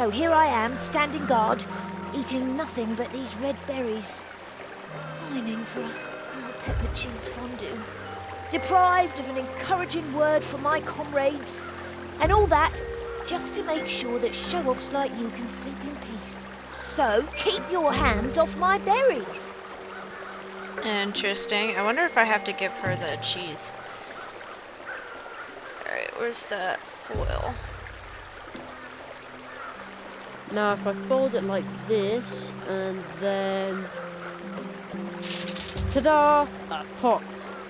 So here I am, standing guard, eating nothing but these red berries. Pining for a pepper cheese fondue. Deprived of an encouraging word from my comrades. And all that just to make sure that show-offs like you can sleep in peace. So keep your hands off my berries. Interesting. I wonder if I have to give her the cheese. Alright, where's that foil? Now if I fold it like this, and then... ta-da! A pot.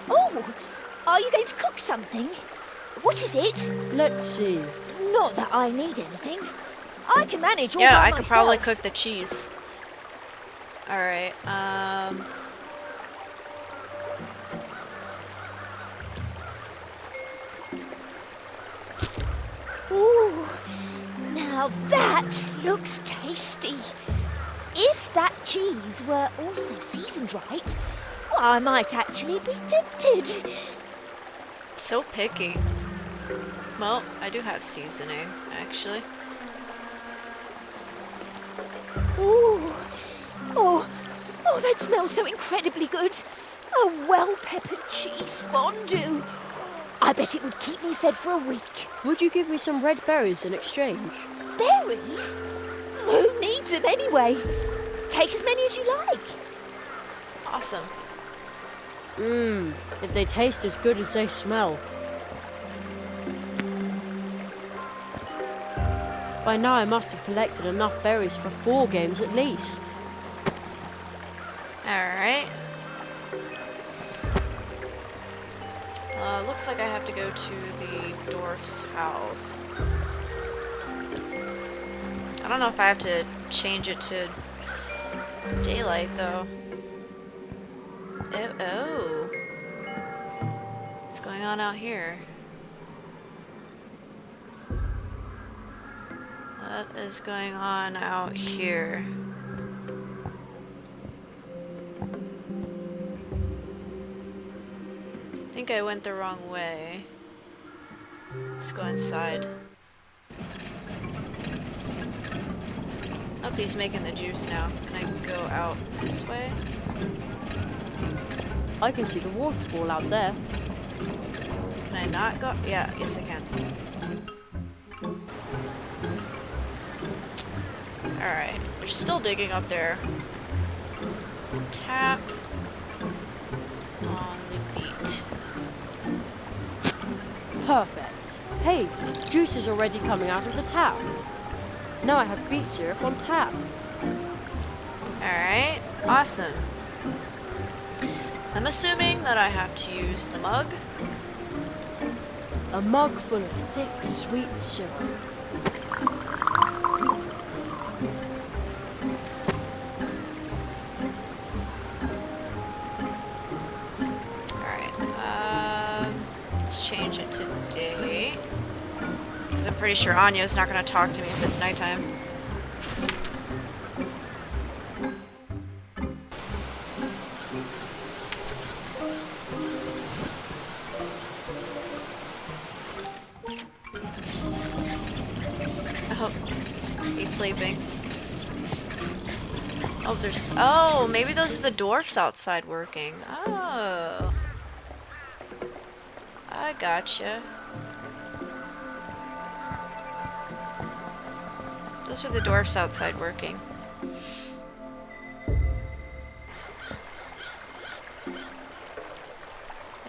Oh, are you going to cook something? What is it? Let's see. Not that I need anything. I can manage all Yeah, by I could probably myself. cook the cheese. Alright, Ooh, now that looks tasty. If that cheese were also seasoned right, well, I might actually be tempted. so picky. Well, I do have seasoning, actually. Ooh, oh, that smells so incredibly good. A well-peppered cheese fondue. I bet it would keep me fed for a week. Would you give me some red berries in exchange? Berries? Who needs them anyway? Take as many as you like. Awesome. Mmm, if they taste as good as they smell. By now I must have collected enough berries for 4 games at least. Alright. Looks like I have to go to the dwarf's house. I don't know if I have to change it to daylight, though. Oh. What's going on out here? What is going on out here? I think I went the wrong way. Let's go inside. Oh, he's making the juice now. Can I go out this way? I can see the waterfall out there. Can I not go? Yeah, yes I can. Alright, we're still digging up there. Tap on the beat. Perfect. Hey, juice is already coming out of the tap. Now I have beet syrup on tap. Alright, awesome. I'm assuming that I have to use the mug. A mug full of thick, sweet syrup. Alright, let's change it to day. Because I'm pretty sure Anya's not going to talk to me if it's nighttime. Oh, he's sleeping. Oh, there's... Oh, maybe those are the dwarfs outside working. Oh. I gotcha. Those are the dwarfs outside working.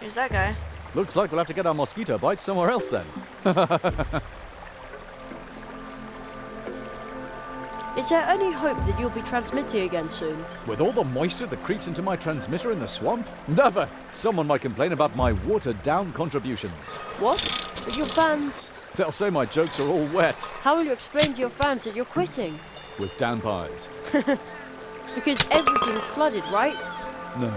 There's that guy. Looks like we'll have to get our mosquito bites somewhere else then. Is there any hope that you'll be transmitting again soon? With all the moisture that creeps into my transmitter in the swamp? Never! Someone might complain about my watered-down contributions. What? But your fans... They'll say my jokes are all wet. How will you explain to your fans that you're quitting? With damp eyes. Because everything's flooded, right? No,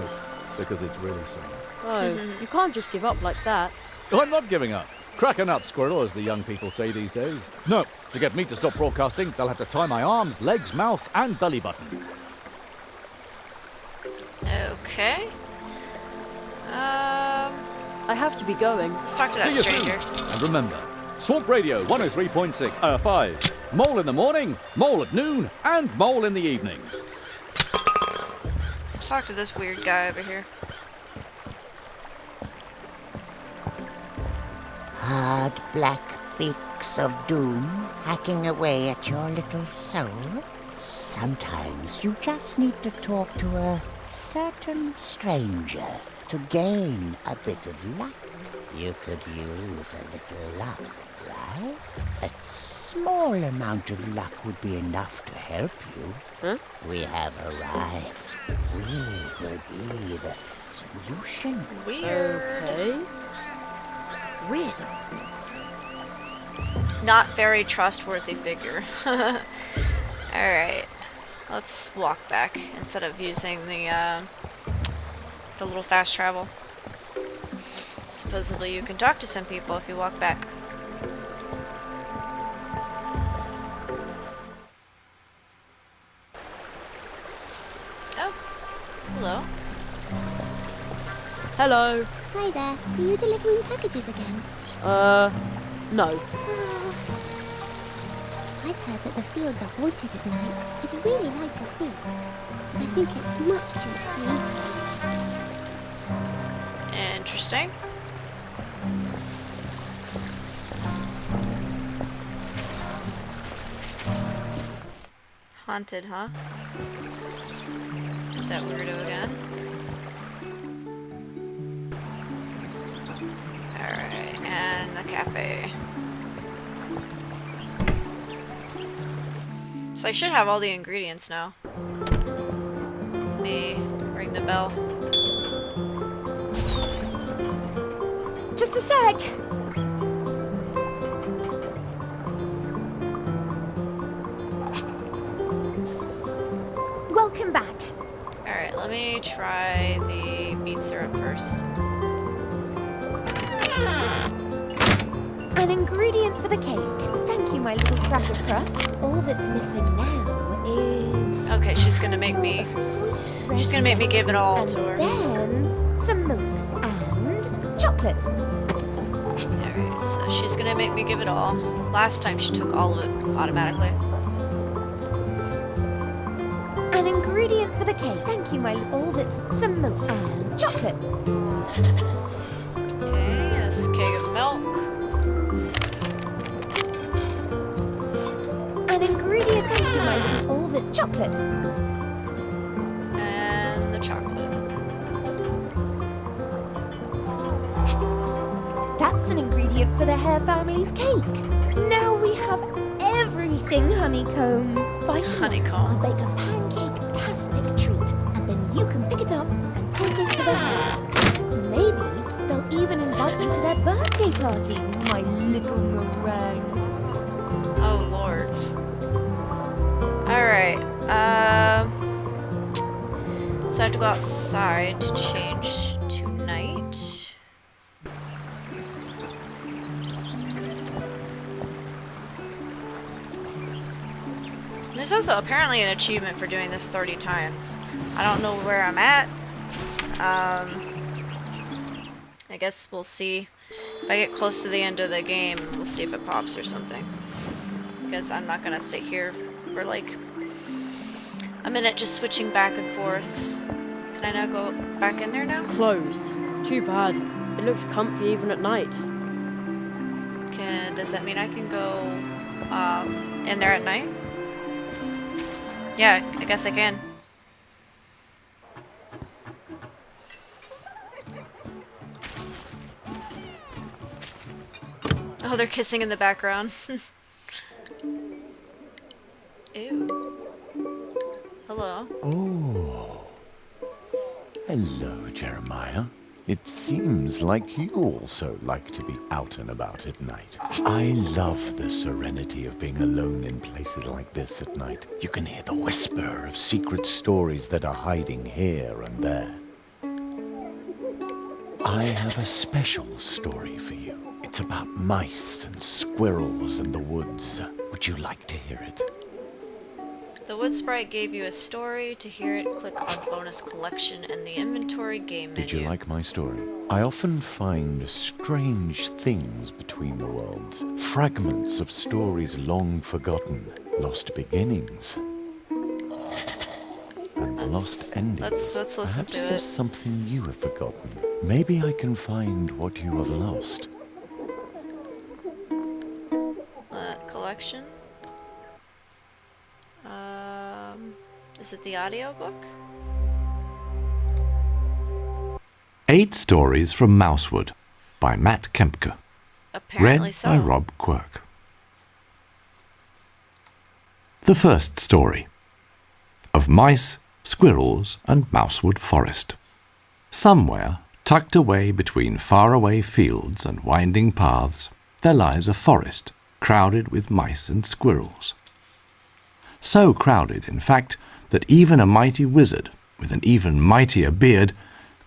because it's really sunny. Oh, you can't just give up like that. I'm not giving up. Crack a nut, squirrel, as the young people say these days. No, to get me to stop broadcasting, they'll have to tie my arms, legs, mouth, and belly button. Okay. I have to be going. Let's talk to See that you stranger. soon. And remember, Swamp Radio 103.6, 5. Mole in the morning, mole at noon, and mole in the evening. Let's talk to this weird guy over here. Hard black beaks of doom hacking away at your little soul. Sometimes you just need to talk to a certain stranger to gain a bit of luck. You could use a little luck, right? A small amount of luck would be enough to help you. Huh? We have arrived. We will be the solution. Weird. Okay. Weird. Not very trustworthy figure. Alright. Let's walk back instead of using the little fast travel. Supposedly you can talk to some people if you walk back. Oh. Hello. Hello. Hi there. Are you delivering packages again? No. I've heard that the fields are haunted at night. I'd really like to see, but I think it's much too creepy. Interesting. Haunted, huh? Is that weirdo again? Alright, and the cafe. So I should have all the ingredients now. Let me ring the bell. Just a sec. Welcome back. Alright, let me try the beet syrup first. An ingredient for the cake. Thank you, my little cracker crust. All that's missing now is Okay, she's gonna make me sweet red She's gonna make me give it all and to her. then some milk and chocolate. Alright, so she's gonna make me give it all. Last time she took all of it automatically. An ingredient for the cake. Thank you, my all that's some milk and chocolate. Okay, this keg of milk. An ingredient. Thank you, my little all that chocolate. And the chocolate. That's an ingredient for the Hare family's cake. Now we have everything, Honeycomb. By tomorrow, Honeycomb. I'll bake a pancake-tastic treat, and then you can pick it up and take it to the Hare. Maybe they'll even invite you to their birthday party, my little meringue. Oh lord. Alright, so I have to go outside to change to night. There's also apparently an achievement for doing this 30 times. I don't know where I'm at. I guess we'll see. If I get close to the end of the game, we'll see if it pops or something. Because I'm not gonna sit here for like a minute just switching back and forth. Can I now go back in there now? Closed. Too bad. It looks comfy even at night. Does that mean I can go in there at night? Yeah, I guess I can. Oh, they're kissing in the background. Ew. Hello. Oh. Hello, Jeremiah. It seems like you also like to be out and about at night. I love the serenity of being alone in places like this at night. You can hear the whisper of secret stories that are hiding here and there. I have a special story for you. It's about mice and squirrels in the woods. Would you like to hear it? The Wood Sprite gave you a story. To hear it, click on Bonus Collection in the Inventory game menu. Did you like my story? I often find strange things between the worlds. Fragments of stories long forgotten. Lost beginnings. And lost endings. Let's listen Perhaps to there's it. something you have forgotten. Maybe I can find what you have lost. Collection? Is it the audiobook? 8 Stories from Mousewood by Matt Kempke. Apparently Read so. by Rob Quirk. The first story. Of mice, squirrels, and Mousewood Forest. Somewhere, tucked away between faraway fields and winding paths, there lies a forest crowded with mice and squirrels. So crowded, in fact, that even a mighty wizard with an even mightier beard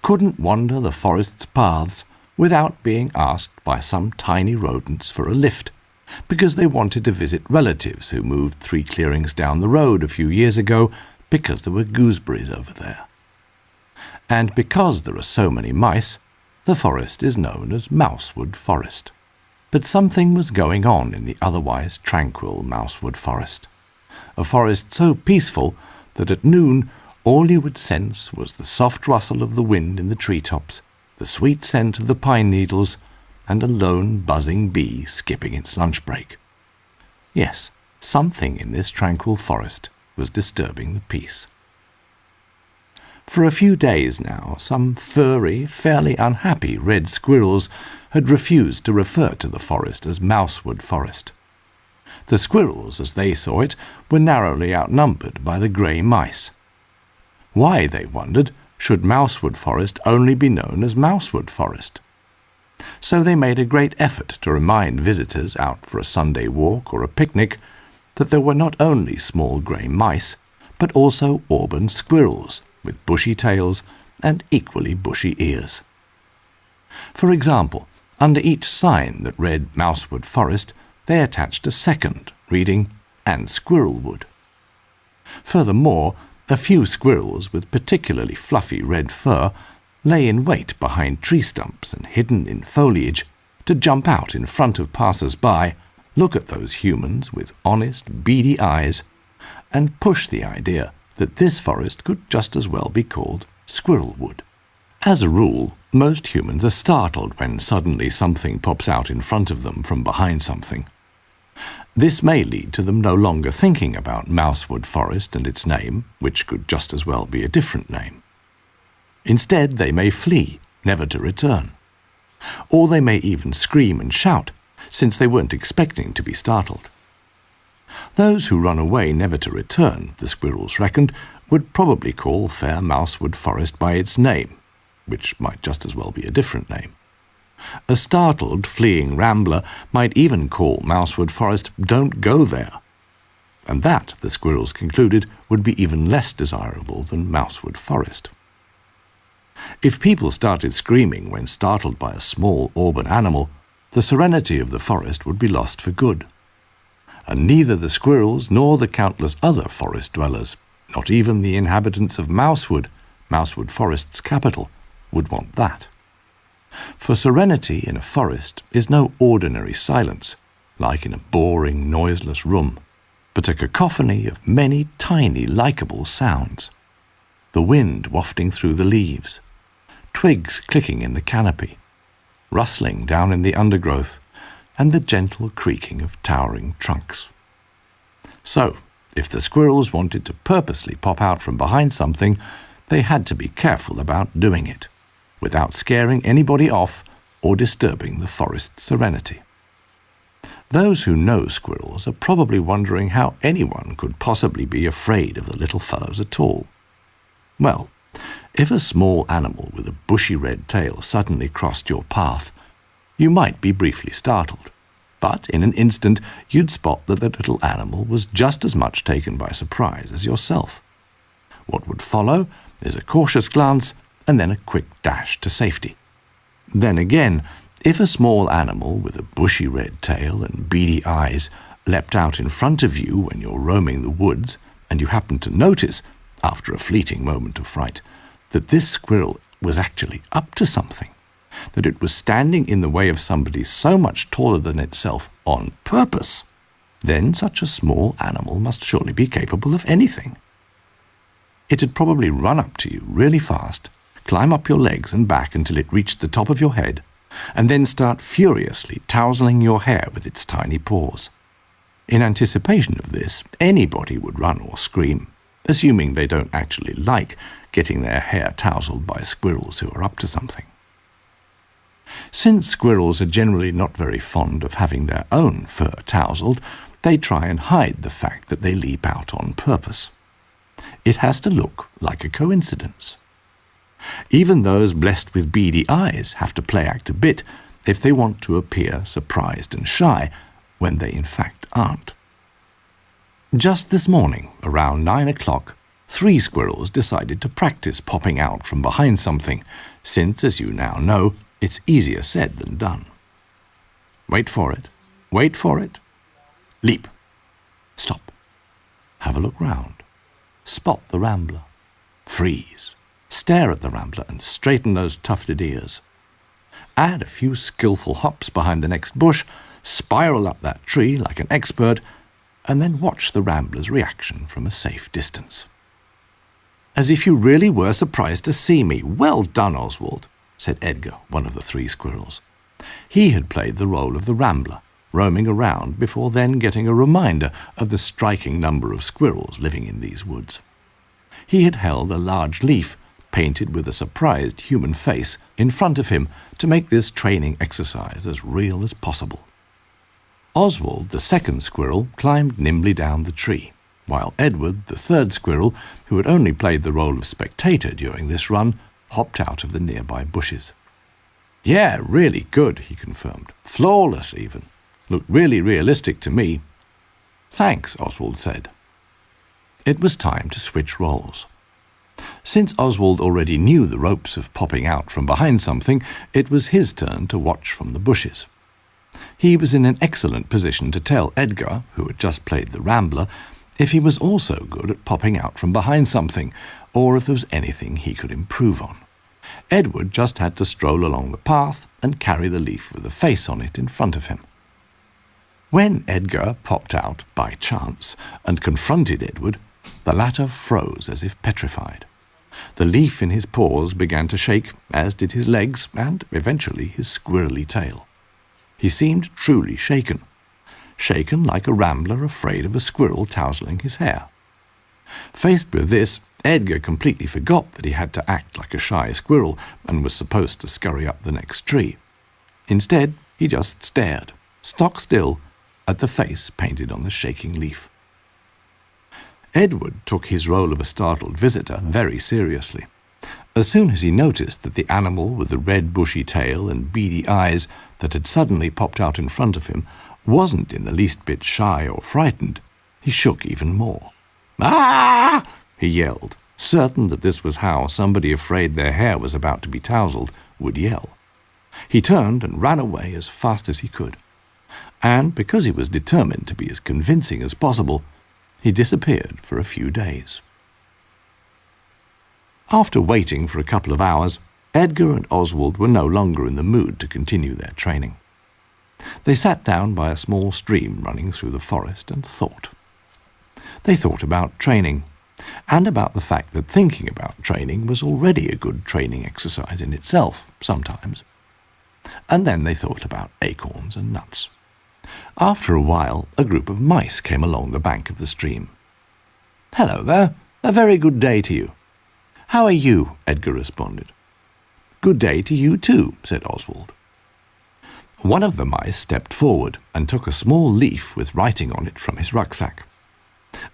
couldn't wander the forest's paths without being asked by some tiny rodents for a lift, because they wanted to visit relatives who moved 3 clearings down the road a few years ago because there were gooseberries over there. And because there are so many mice, the forest is known as Mousewood Forest. But something was going on in the otherwise tranquil Mousewood Forest. A forest so peaceful that at noon all you would sense was the soft rustle of the wind in the treetops, the sweet scent of the pine needles, and a lone buzzing bee skipping its lunch break. Yes, something in this tranquil forest was disturbing the peace. For a few days now, some furry, fairly unhappy red squirrels had refused to refer to the forest as Mousewood Forest. The squirrels, as they saw it, were narrowly outnumbered by the grey mice. Why, they wondered, should Mousewood Forest only be known as Mousewood Forest? So they made a great effort to remind visitors out for a Sunday walk or a picnic that there were not only small grey mice, but also auburn squirrels with bushy tails and equally bushy ears. For example, under each sign that read Mousewood Forest, they attached a second, reading, and Squirrelwood. Furthermore, a few squirrels with particularly fluffy red fur lay in wait behind tree stumps and hidden in foliage to jump out in front of passers-by, look at those humans with honest, beady eyes, and push the idea that this forest could just as well be called Squirrelwood. As a rule, most humans are startled when suddenly something pops out in front of them from behind something. This may lead to them no longer thinking about Mousewood Forest and its name, which could just as well be a different name. Instead, they may flee, never to return. Or they may even scream and shout, since they weren't expecting to be startled. Those who run away never to return, the squirrels reckoned, would probably call fair Mousewood Forest by its name, which might just as well be a different name. A startled, fleeing rambler might even call Mousewood Forest "Don't go there." And that, the squirrels concluded, would be even less desirable than Mousewood Forest. If people started screaming when startled by a small auburn animal, the serenity of the forest would be lost for good. And neither the squirrels nor the countless other forest dwellers, not even the inhabitants of Mousewood, Mousewood Forest's capital, would want that. For serenity in a forest is no ordinary silence, like in a boring, noiseless room, but a cacophony of many tiny, likeable sounds. The wind wafting through the leaves, twigs clicking in the canopy, rustling down in the undergrowth, and the gentle creaking of towering trunks. So, if the squirrels wanted to purposely pop out from behind something, they had to be careful about doing it, without scaring anybody off or disturbing the forest's serenity. Those who know squirrels are probably wondering how anyone could possibly be afraid of the little fellows at all. Well, if a small animal with a bushy red tail suddenly crossed your path, you might be briefly startled, but in an instant you'd spot that the little animal was just as much taken by surprise as yourself. What would follow is a cautious glance and then a quick dash to safety. Then again, if a small animal with a bushy red tail and beady eyes leapt out in front of you when you're roaming the woods, and you happened to notice, after a fleeting moment of fright, that this squirrel was actually up to something, that it was standing in the way of somebody so much taller than itself on purpose, then such a small animal must surely be capable of anything. It had probably run up to you really fast, climb up your legs and back until it reached the top of your head, and then start furiously tousling your hair with its tiny paws. In anticipation of this, anybody would run or scream, assuming they don't actually like getting their hair tousled by squirrels who are up to something. Since squirrels are generally not very fond of having their own fur tousled, they try and hide the fact that they leap out on purpose. It has to look like a coincidence. Even those blessed with beady eyes have to play act a bit if they want to appear surprised and shy when they in fact aren't. Just this morning, around 9 o'clock, 3 squirrels decided to practice popping out from behind something, since, as you now know, it's easier said than done. Wait for it. Wait for it. Leap. Stop. Have a look round. Spot the rambler. Freeze. Stare at the rambler and straighten those tufted ears. Add a few skillful hops behind the next bush, spiral up that tree like an expert, and then watch the rambler's reaction from a safe distance. As if you really were surprised to see me. Well done, Oswald, said Edgar, one of the 3 squirrels. He had played the role of the rambler, roaming around before then getting a reminder of the striking number of squirrels living in these woods. He had held a large leaf, painted with a surprised human face, in front of him to make this training exercise as real as possible. Oswald, the 2nd squirrel, climbed nimbly down the tree, while Edward, the 3rd squirrel, who had only played the role of spectator during this run, hopped out of the nearby bushes. Yeah, really good, he confirmed. Flawless, even. Looked really realistic to me. Thanks, Oswald said. It was time to switch roles. Since Oswald already knew the ropes of popping out from behind something, it was his turn to watch from the bushes. He was in an excellent position to tell Edgar, who had just played the rambler, if he was also good at popping out from behind something, or if there was anything he could improve on. Edward just had to stroll along the path and carry the leaf with a face on it in front of him. When Edgar popped out by chance and confronted Edward, the latter froze as if petrified. The leaf in his paws began to shake, as did his legs and, eventually, his squirrely tail. He seemed truly shaken. Shaken like a rambler afraid of a squirrel tousling his hair. Faced with this, Edgar completely forgot that he had to act like a shy squirrel and was supposed to scurry up the next tree. Instead, he just stared, stock still, at the face painted on the shaking leaf. Edward took his role of a startled visitor very seriously. As soon as he noticed that the animal with the red bushy tail and beady eyes that had suddenly popped out in front of him wasn't in the least bit shy or frightened, he shook even more. "Ah!" he yelled, certain that this was how somebody afraid their hair was about to be tousled would yell. He turned and ran away as fast as he could. And because he was determined to be as convincing as possible, he disappeared for a few days. After waiting for a couple of hours, Edgar and Oswald were no longer in the mood to continue their training. They sat down by a small stream running through the forest and thought. They thought about training, and about the fact that thinking about training was already a good training exercise in itself, sometimes. And then they thought about acorns and nuts. After a while, a group of mice came along the bank of the stream. "Hello there. A very good day to you." "How are you?" Edgar responded. "Good day to you too," said Oswald. One of the mice stepped forward and took a small leaf with writing on it from his rucksack.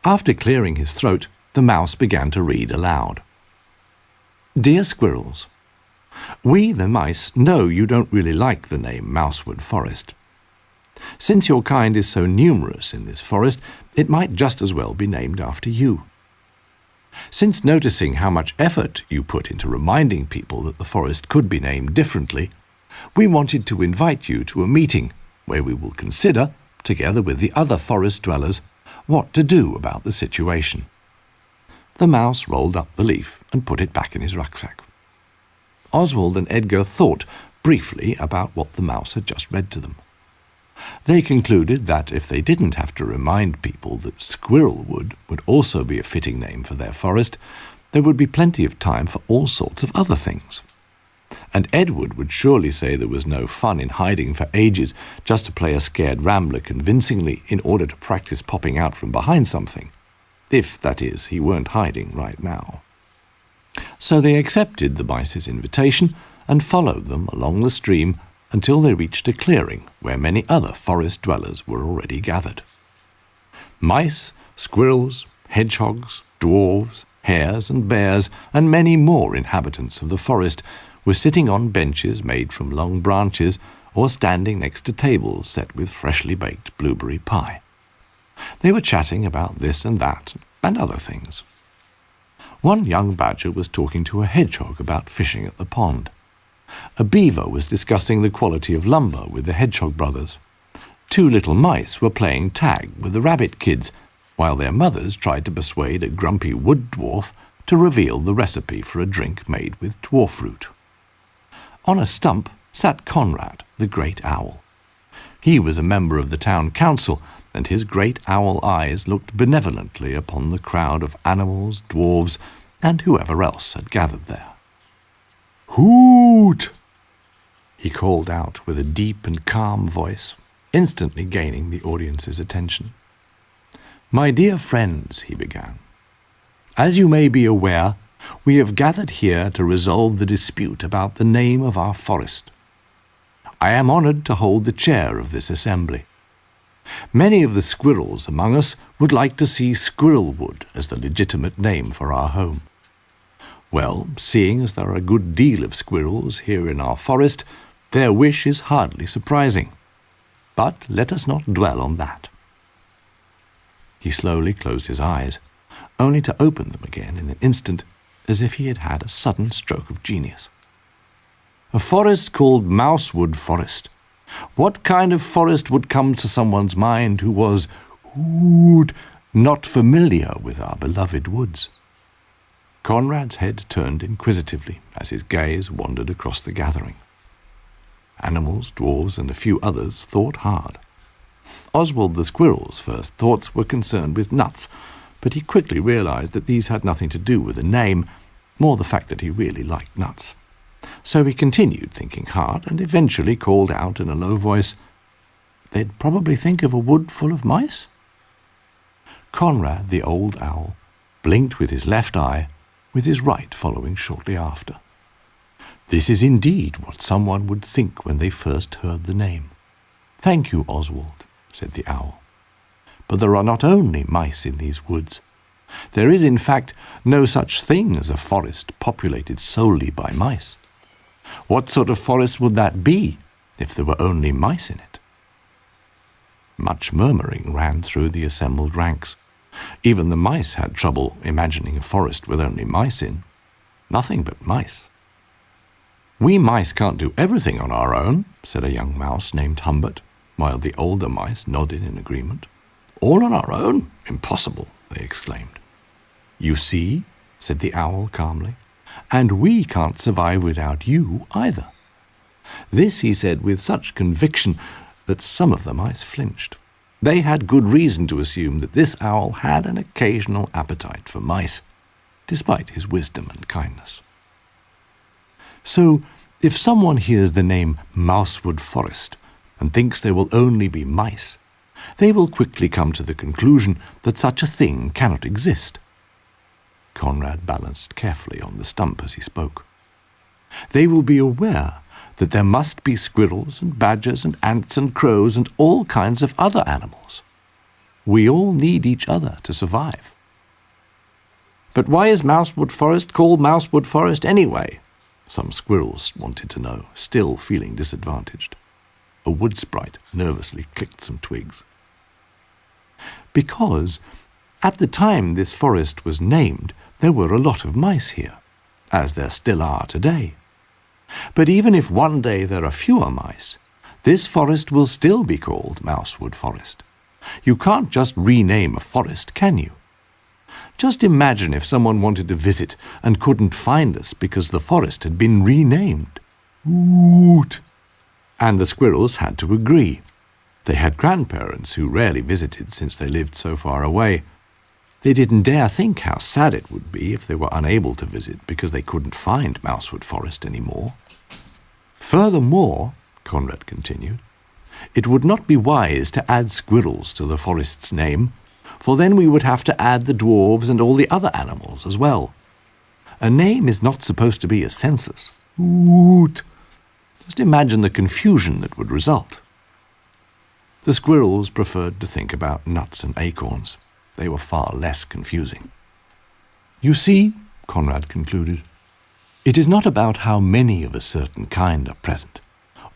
After clearing his throat, the mouse began to read aloud. "Dear Squirrels, we, the mice, know you don't really like the name Mousewood Forest. Since your kind is so numerous in this forest, it might just as well be named after you. Since noticing how much effort you put into reminding people that the forest could be named differently, we wanted to invite you to a meeting where we will consider, together with the other forest dwellers, what to do about the situation. The mouse rolled up the leaf and put it back in his rucksack. Oswald and Edgar thought briefly about what the mouse had just read to them. They concluded that if they didn't have to remind people that Squirrelwood would also be a fitting name for their forest, there would be plenty of time for all sorts of other things. And Edward would surely say there was no fun in hiding for ages just to play a scared rambler convincingly in order to practice popping out from behind something. If, that is, he weren't hiding right now. So they accepted the mice's invitation and followed them along the stream until they reached a clearing where many other forest dwellers were already gathered. Mice, squirrels, hedgehogs, dwarves, hares and bears, and many more inhabitants of the forest were sitting on benches made from long branches or standing next to tables set with freshly baked blueberry pie. They were chatting about this and that and other things. One young badger was talking to a hedgehog about fishing at the pond. A beaver was discussing the quality of lumber with the hedgehog brothers. Two little mice were playing tag with the rabbit kids, while their mothers tried to persuade a grumpy wood dwarf to reveal the recipe for a drink made with dwarf root. On a stump sat Conrad, the great owl. He was a member of the town council, and his great owl eyes looked benevolently upon the crowd of animals, dwarves, and whoever else had gathered there. "Hoot!" he called out with a deep and calm voice, instantly gaining the audience's attention. "My dear friends," he began, "as you may be aware, we have gathered here to resolve the dispute about the name of our forest. I am honored to hold the chair of this assembly. Many of the squirrels among us would like to see Squirrelwood as the legitimate name for our home. Well, seeing as there are a good deal of squirrels here in our forest, their wish is hardly surprising. But let us not dwell on that." He slowly closed his eyes, only to open them again in an instant, as if he had had a sudden stroke of genius. "A forest called Mousewood Forest. What kind of forest would come to someone's mind who was not familiar with our beloved woods?" Conrad's head turned inquisitively as his gaze wandered across the gathering. Animals, dwarves, and a few others thought hard. Oswald the squirrel's first thoughts were concerned with nuts, but he quickly realized that these had nothing to do with the name, more the fact that he really liked nuts. So he continued thinking hard and eventually called out in a low voice, "They'd probably think of a wood full of mice?" Conrad, the old owl, blinked with his left eye, with his right following shortly after. "This is indeed what someone would think when they first heard the name. Thank you, Oswald," said the owl. "But there are not only mice in these woods. There is, in fact, no such thing as a forest populated solely by mice. What sort of forest would that be if there were only mice in it?" Much murmuring ran through the assembled ranks. Even the mice had trouble imagining a forest with only mice in. Nothing but mice. "We mice can't do everything on our own," said a young mouse named Humbert, while the older mice nodded in agreement. "All on our own? Impossible," they exclaimed. "You see," said the owl calmly, "and we can't survive without you either." This he said with such conviction that some of the mice flinched. They had good reason to assume that this owl had an occasional appetite for mice, despite his wisdom and kindness. So, if someone hears the name Mousewood Forest and thinks there will only be mice, they will quickly come to the conclusion that such a thing cannot exist. Conrad balanced carefully on the stump as he spoke. They will be aware that there must be squirrels and badgers and ants and crows and all kinds of other animals. We all need each other to survive. "But why is Mousewood Forest called Mousewood Forest anyway?" some squirrels wanted to know, still feeling disadvantaged. A wood sprite nervously clicked some twigs. "Because, at the time this forest was named, there were a lot of mice here, as there still are today. But even if one day there are fewer mice, this forest will still be called Mousewood Forest. You can't just rename a forest, can you? Just imagine if someone wanted to visit and couldn't find us because the forest had been renamed. Woot! And the squirrels had to agree. They had grandparents who rarely visited since they lived so far away. They didn't dare think how sad it would be if they were unable to visit because they couldn't find Mousewood Forest anymore. Furthermore, Conrad continued, it would not be wise to add squirrels to the forest's name, for then we would have to add the dwarves and all the other animals as well. A name is not supposed to be a census. Woot! Just imagine the confusion that would result. The squirrels preferred to think about nuts and acorns. They were far less confusing. You see, Conrad concluded, it is not about how many of a certain kind are present,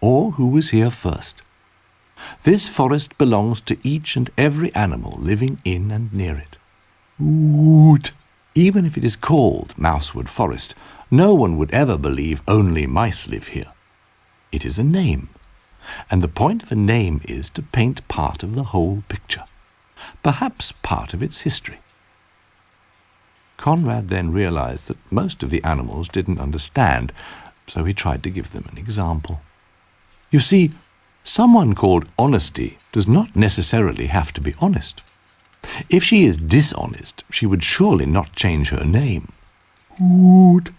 or who was here first. This forest belongs to each and every animal living in and near it. Woot! Even if it is called Mousewood Forest, no one would ever believe only mice live here. It is a name, and the point of a name is to paint part of the whole picture, perhaps part of its history. Conrad then realized that most of the animals didn't understand, so he tried to give them an example. You see, someone called Honesty does not necessarily have to be honest. If she is dishonest, she would surely not change her name. Woot!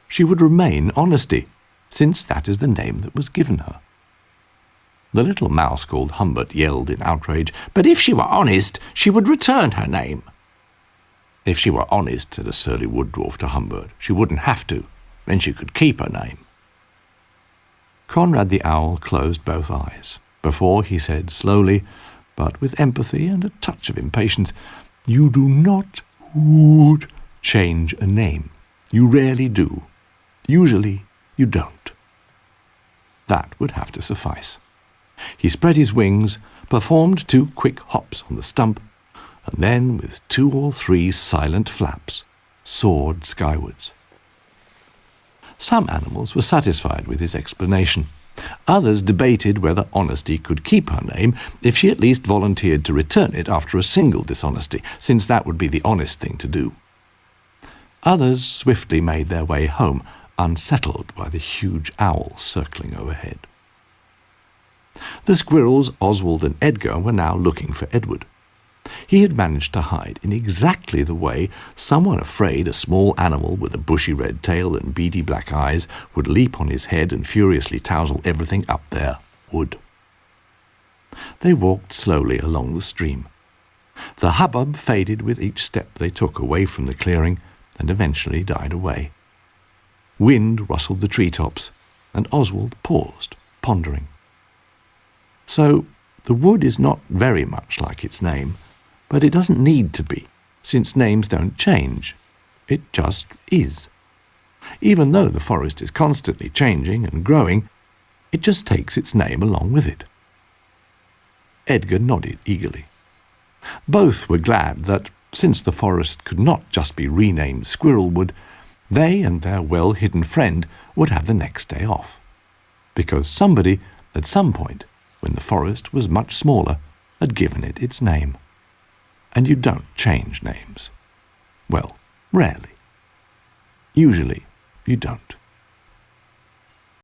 She would remain Honesty, since that is the name that was given her. The little mouse called Humbert yelled in outrage, but if she were honest, she would return her name. If she were honest, said a surly wood dwarf to Humbert, she wouldn't have to, then she could keep her name. Conrad the owl closed both eyes, before he said slowly, but with empathy and a touch of impatience, you do not, woot, change a name. You rarely do. Usually you don't. That would have to suffice. He spread his wings, performed 2 quick hops on the stump, and then, with 2 or 3 silent flaps, soared skywards. Some animals were satisfied with his explanation. Others debated whether Honesty could keep her name if she at least volunteered to return it after a single dishonesty, since that would be the honest thing to do. Others swiftly made their way home, unsettled by the huge owl circling overhead. The squirrels, Oswald and Edgar, were now looking for Edward. He had managed to hide in exactly the way someone afraid a small animal with a bushy red tail and beady black eyes would leap on his head and furiously tousle everything up there would. They walked slowly along the stream. The hubbub faded with each step they took away from the clearing and eventually died away. Wind rustled the treetops, and Oswald paused, pondering. So, the wood is not very much like its name, but it doesn't need to be, since names don't change. It just is. Even though the forest is constantly changing and growing, it just takes its name along with it. Edgar nodded eagerly. Both were glad that, since the forest could not just be renamed Squirrelwood, they and their well-hidden friend would have the next day off. Because somebody, at some point, when the forest was much smaller, had given it its name. And you don't change names. Well, rarely. Usually, you don't.